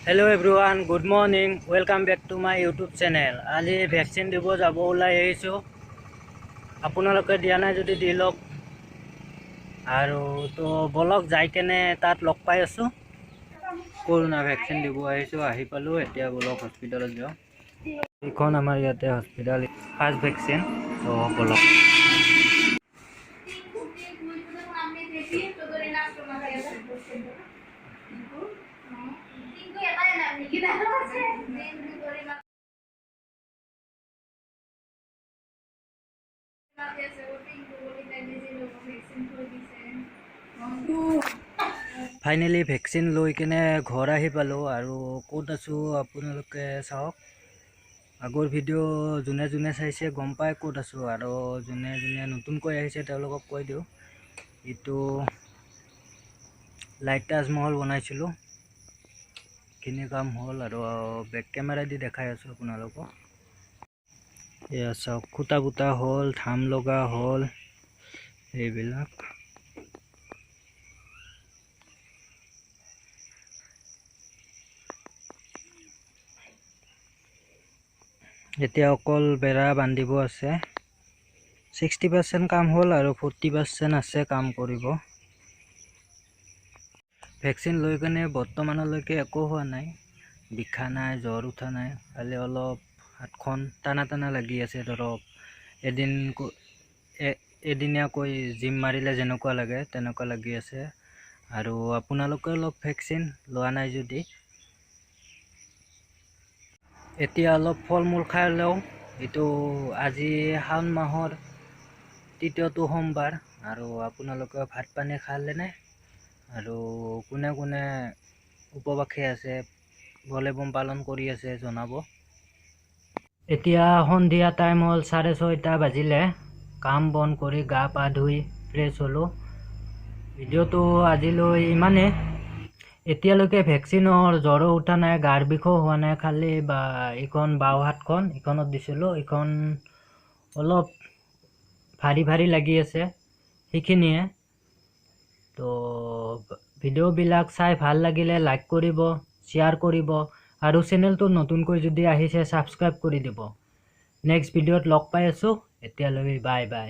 Hello everyone, good morning. Welcome back to my YouTube channel. আজি vaccine দিব যাব ওলাই আহিছো। আপোনালোকে দিয়া নাই যদি দি লওক আৰু তো বলক যাই কেনে তাত লগ পাই আছো। কৰোনা ভ্যাকসিন দিব আহিছো, আহি পালো। এতিয়া বলক হস্পিটালত যাও। এখন আমাৰ ইয়াতে হস্পিটাল ফাৰ্ষ্ট ভ্যাকসিন। তো বলক ফাইনেলি ভ্যাকসিন লৈ কেনে ঘৰ আহি পালো আৰু ক'ত আছো আপোনালোকে চাওক। আগৰ ভিডিঅ' যোনে যোনে চাইছে গম পায় ক'ত আছো, আৰু যোনে যোনে নতুনকৈ আহিছে তেওঁলোকক কৈ দিওঁ এইটো লাইট তাজমহল বনাইছিলো। খিনি কাম হ'ল আৰু বেক কেমেৰা দি দেখাই আছো আপোনালোকক। এয়া চাওক, খুঁটা পুতা হ'ল, ধাম লগা হ'ল, এইবিলাক এতিয়া অকল বেৰা বান্ধিব আছে। 60% কাম হ'ল আৰু 40% আছে কাম কৰিব। ভ্যাকসিন লৈ কেনে বৰ্তমানলৈকে একো হোৱা নাই, বিষা নাই, জ্বৰ উঠা নাই, খালি অলপ হাতখন টানা টানা লাগি আছে। ধৰক এদিনীয়াকৈ জিম মাৰিলে যেনেকুৱা লাগে তেনেকুৱা লাগি আছে। আৰু আপোনালোকে অলপ ভ্যাকসিন লোৱা নাই যদি এতিয়া অলপ ফল মূল খাই লওঁ। এইটো আজি শাওণ মাহৰ 3টো সোমবাৰ, আৰু আপোনালোকে ভাত পানী খালেনে? আৰু কোনে কোনে উপবাসে আছে, বম পালন কৰি আছে জনাব। এতিয়া সন্ধিয়া টাইম হ'ল, 6:30 বাজিলে। কাম বন কৰি গা পা ধুই ফ্ৰেছ হ'লো। ভিডিঅ'টো আজিলৈ ইমানে। এতিয়ালৈকে ভ্যাকসিনৰ জ্বৰো উঠা নাই, গাৰ বিষো হোৱা নাই, খালি এইখন বাওঁ হাতখন ইখনত দিছিলোঁ, ইখন অলপ ভাৰী ভাৰী লাগি আছে, সেইখিনিয়ে। তো ভিডিঅ'বিলাক চাই ভাল লাগিলে লাইক কৰিব, শ্বেয়াৰ কৰিব, আৰু চেনেলটো নতুনকৈ যদি আহিছে ছাবস্ক্ৰাইব কৰি দিব। নেক্সট ভিডিঅ'ত লগ পাই আছোঁ। এতিয়ালৈ বাই বাই।